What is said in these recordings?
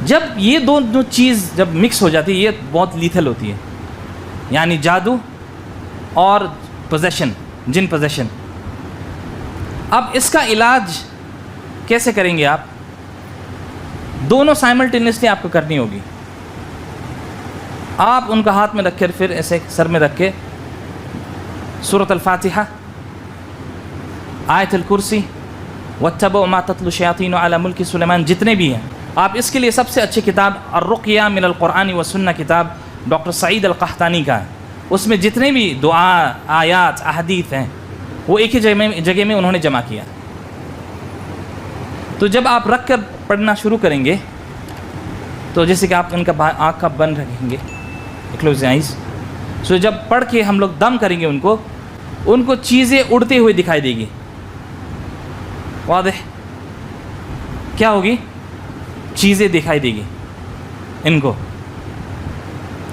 جب یہ دونوں چیز جب مکس ہو جاتی ہے یہ بہت لیتھل ہوتی ہے، یعنی جادو اور پوزیشن، جن پوزیشن۔ اب اس کا علاج کیسے کریں گے آپ؟ دونوں سائملٹینیسلی آپ کو کرنی ہوگی۔ آپ ان کا ہاتھ میں رکھ کر پھر ایسے سر میں رکھ کے سورۃ الفاتحہ، آیت الکرسی، واتبعوا ما تتلو الشیاطین علی ملک سلیمان، جتنے بھی ہیں آپ اس کے لیے سب سے اچھی کتاب الرقیہ من القرآن والسنہ کتاب ڈاکٹر سعید القحطانی کا ہے، اس میں جتنے بھی دعا، آیات، احادیث ہیں وہ ایک ہی جگہ میں انہوں نے جمع کیا۔ تو جب آپ رکھ کر پڑھنا شروع کریں گے تو جیسے کہ آپ ان کا آنکھ کا بند رکھیں گے، کلوز آئیز، سو جب پڑھ کے ہم لوگ دم کریں گے ان کو چیزیں اڑتے ہوئے دکھائی دے گی۔ واضح؟ کیا ہوگی؟ چیزیں دکھائی دے گی ان کو،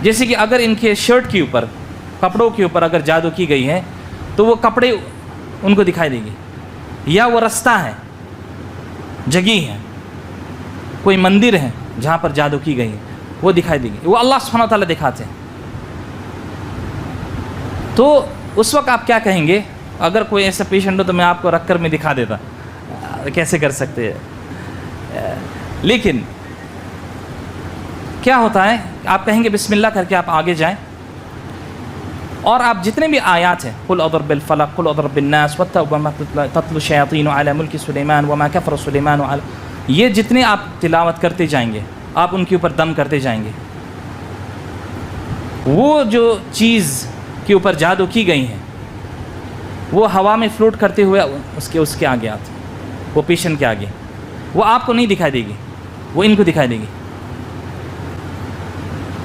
جیسے کہ اگر ان کے شرٹ کے اوپر، کپڑوں کے اوپر اگر جادو کی گئی ہے تو وہ کپڑے ان کو دکھائی دے گی، یا وہ رستہ ہے، جگہ ہے، کوئی مندر ہے جہاں پر جادو کی گئی ہے وہ دکھائی دے گی، وہ اللہ سبحانہ و تعالیٰ دکھاتے ہیں۔ تو اس وقت آپ کیا کہیں گے؟ اگر کوئی ایسا پیشنٹ ہو تو میں آپ کو رکھ کر میں دکھا دیتا کیسے کر سکتے ہیں، لیکن کیا ہوتا ہے آپ کہیں گے بسم اللہ کر کے آپ آگے جائیں، اور آپ جتنے بھی آیات ہیں قل اعوذ بالفلق، قل اعوذ بالناس، واتبعوا ما تتلو الشیاطین علی ملک سلیمان وما کفر سلیمان، یہ جتنے آپ تلاوت کرتے جائیں گے آپ ان کے اوپر دم کرتے جائیں گے، وہ جو چیز کے اوپر جادو کی گئی ہیں وہ ہوا میں فلوٹ کرتے ہوئے اس کے آگے آتی، وہ پیشنٹ کے آگے، وہ آپ کو نہیں دکھائی دے گی، وہ ان کو دکھائی دے گی۔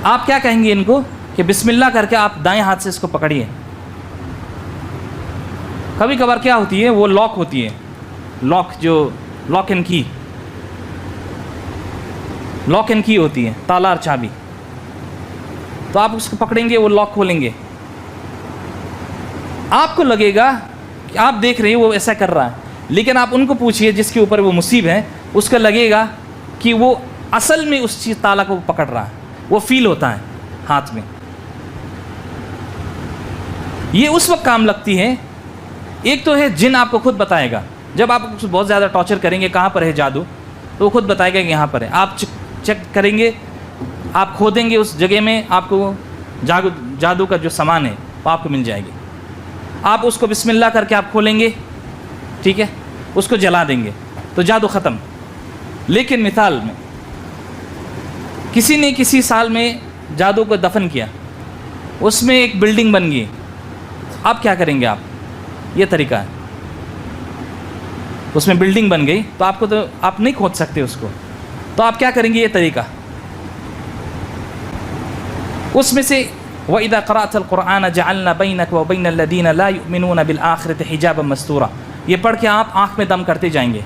آپ کیا کہیں گے ان کو کہ بسم اللہ کر کے آپ دائیں ہاتھ سے اس کو پکڑیے۔ کبھی کبھار کیا ہوتی ہے وہ لاک ہوتی ہے، لاک اینڈ کی ہوتی ہے، تالا اور چابی، تو آپ اس کو پکڑیں گے وہ لاک کھولیں گے، آپ کو لگے گا کہ آپ دیکھ رہے ہیں وہ ایسا کر رہا ہے، لیکن آپ ان کو پوچھئے جس کے اوپر وہ مصیب ہے، اس کا لگے گا کہ وہ اصل میں اس چیز تالا کو پکڑ رہا ہے، وہ فیل ہوتا ہے ہاتھ میں۔ یہ اس وقت کام لگتی ہے، ایک تو ہے جن آپ کو خود بتائے گا، جب آپ بہت زیادہ ٹارچر کریں گے کہاں پر ہے جادو تو وہ خود بتائے گا کہ یہاں پر ہے، آپ چیک کریں گے، آپ کھودیں گے اس جگہ میں، آپ کو جادو کا جو سامان ہے وہ آپ کو مل جائے گی، آپ اس کو بسم اللہ کر کے آپ کھولیں گے، ٹھیک ہے، اس کو جلا دیں گے تو جادو ختم۔ لیکن مثال میں کسی نے کسی سال میں جادو کو دفن کیا، اس میں ایک بلڈنگ بن گئی، اب کیا کریں گے آپ؟ یہ طریقہ ہے، اس میں بلڈنگ بن گئی تو آپ نہیں کھود سکتے اس کو، تو آپ کیا کریں گے؟ یہ طریقہ، اس میں سے وَإِذَا قَرَأْتَ الْقُرْآنَ جَعَلْنَا بَيْنَكَ وَبَيْنَ الَّذِينَ لَا يُؤْمِنُونَ بِالْآخِرَةِ حِجَابًا مَسْتُورًا، یہ پڑھ کے آپ آنکھ میں دم کرتے جائیں گے،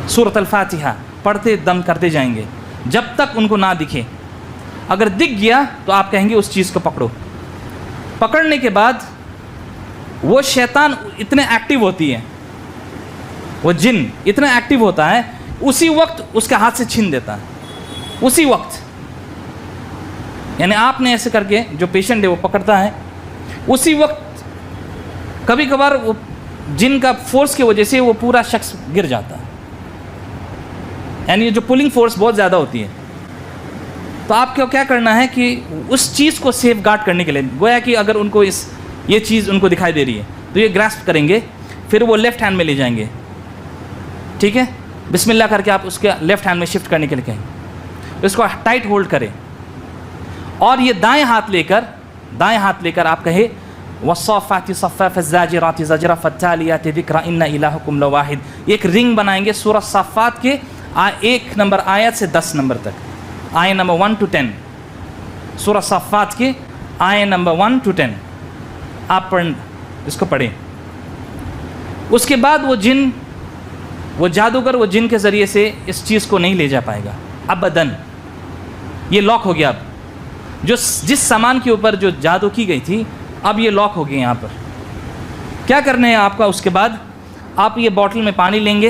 سورۃ الفاتحہ پڑھتے دم کرتے جائیں گے جب تک ان کو نہ دکھے، اگر دکھ گیا تو آپ کہیں گے اس چیز کو پکڑو۔ پکڑنے کے بعد وہ شیطان اتنے ایکٹیو ہوتی ہے، وہ جن اتنا ایکٹیو ہوتا ہے، اسی وقت اس کے ہاتھ سے چھین دیتا ہے، اسی وقت، یعنی آپ نے ایسے کر کے جو پیشنٹ ہے وہ پکڑتا ہے، اسی وقت کبھی کبھار وہ جن کا فورس کی وجہ سے وہ پورا شخص گر جاتا ہے، یعنی جو پولنگ فورس بہت زیادہ ہوتی ہے۔ تو آپ کو کیا کرنا ہے کہ اس چیز کو سیف گارڈ کرنے کے لیے، گویا کہ اگر ان کو یہ چیز ان کو دکھائی دے رہی ہے تو یہ گراسپ کریں گے، پھر وہ لیفٹ ہینڈ میں لے جائیں گے، ٹھیک ہے، بسم اللہ کر کے آپ اس کے لیفٹ ہینڈ میں شفٹ کرنے کے لیے کہیں، اس کو ٹائٹ ہولڈ کریں، اور یہ دائیں ہاتھ لے کر آپ کہے وَالصَّافَّاتِ صَفًّا فَالزَّاجِرَاتِ زَجْرًا فَالتَّالِيَاتِ ذِكْرًا إِنَّ إِلَٰهَكُمْ لَوَاحِدٌ، ایک رنگ بنائیں گے سورہ صافات کے 1 نمبر آیت سے 10 نمبر تک، آیت نمبر 1 to 10، سورہ صافات کے آیت نمبر 1 to 10 آپ اس کو پڑھیں۔ اس کے بعد وہ جادوگر وہ جن کے ذریعے سے اس چیز کو نہیں لے جا پائے گا ابداً، یہ لاک ہو گیا۔ اب جس سامان کے اوپر جو جادو کی گئی تھی اب یہ لاک ہو گئی۔ یہاں پر کیا کرنا ہے آپ کا؟ اس کے بعد آپ یہ باٹل میں پانی لیں گے،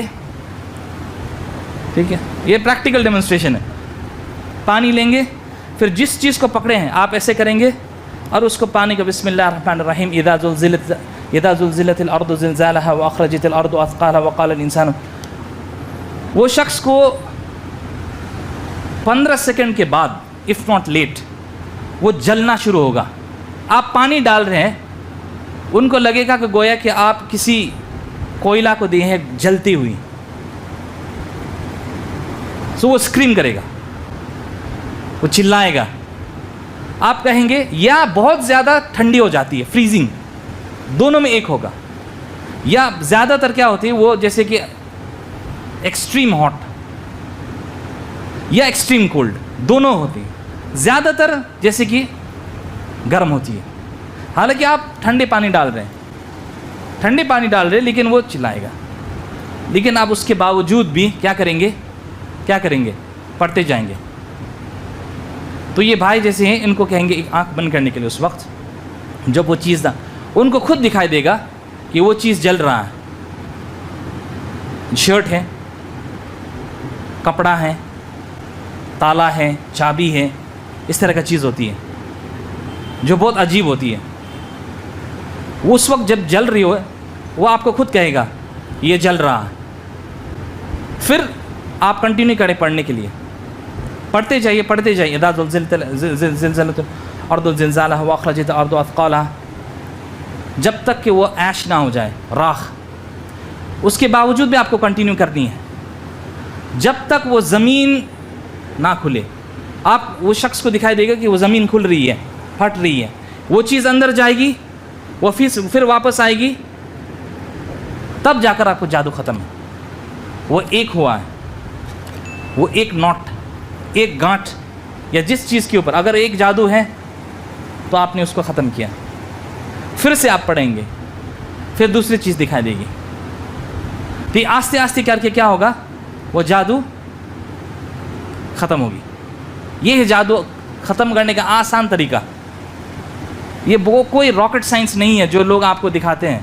ٹھیک ہے، یہ پریکٹیکل ڈیمونسٹریشن ہے. پانی لیں گے، پھر جس چیز کو پکڑے ہیں آپ ایسے کریں گے اور اس کو پانی کو بسم اللہ الرحمن الرحیم اذا زلزلت الارض زلزالها واخرجت الارض اثقالها وقال الانسان. وہ شخص کو 15 سیکنڈ کے بعد اف ناٹ لیٹ وہ جلنا شروع ہوگا. آپ پانی ڈال رہے ہیں، ان کو لگے گا کہ گویا کہ آپ کسی کوئلہ کو دیے ہیں جلتی ہوئی. سو وہ اسکریم کرے گا، وہ چلائے گا. آپ کہیں گے یا بہت زیادہ ٹھنڈی ہو جاتی ہے فریزنگ، دونوں میں ایک ہوگا، یا زیادہ تر کیا ہوتی ہے وہ جیسے کہ ایکسٹریم ہاٹ یا ایکسٹریم کولڈ دونوں ہوتی ہیں. زیادہ تر جیسے کہ گرم ہوتی ہے، حالانکہ آپ ٹھنڈے پانی ڈال رہے ہیں لیکن وہ چلائے گا. لیکن آپ اس کے باوجود بھی کیا کریں گے پڑھتے جائیں گے. تو یہ بھائی جیسے ہیں، ان کو کہیں گے ایک آنکھ بند کرنے کے لیے. اس وقت جب وہ چیز ان کو خود دکھائی دے گا کہ وہ چیز جل رہا ہے. شرٹ ہے، کپڑا ہے، تالا ہے، چابی ہے، اس طرح کا چیز ہوتی ہے جو بہت عجیب ہوتی ہے. وہ اس وقت جب جل رہی ہو وہ آپ کو خود کہے گا یہ جل رہا ہے. پھر آپ کنٹینیو کریں پڑھنے کے لیے، پڑھتے جائیے اذا زلزلت الارض زلزالها واخرجت الارض اثقالها، جب تک کہ وہ ایش نہ ہو جائے، راخ. اس کے باوجود بھی آپ کو کنٹینیو کرنی ہے جب تک وہ زمین نہ کھلے. آپ وہ شخص کو دکھائی دے گا کہ وہ زمین کھل رہی ہے، پھٹ رہی ہے، وہ چیز اندر جائے گی، وہ پھر واپس آئے گی، تب جا کر آپ کو جادو ختم ہے. وہ ایک ہوا ہے، وہ ایک ناٹ، ایک گانٹھ یا جس چیز کے اوپر اگر ایک جادو ہے تو آپ نے اس کو ختم کیا. پھر سے آپ پڑھیں گے، پھر دوسری چیز دکھائی دے گی. پھر آہستہ آہستہ کر کے کیا ہوگا، وہ جادو ختم ہوگی. یہ ہے جادو ختم کرنے کا آسان طریقہ. یہ کوئی راکٹ سائنس نہیں ہے جو لوگ آپ کو دکھاتے ہیں،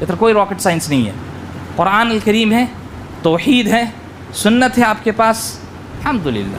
یہ کوئی راکٹ سائنس نہیں ہے. قرآن الکریم ہے، توحید ہے، سنت ہے آپ کے پاس، الحمدللہ.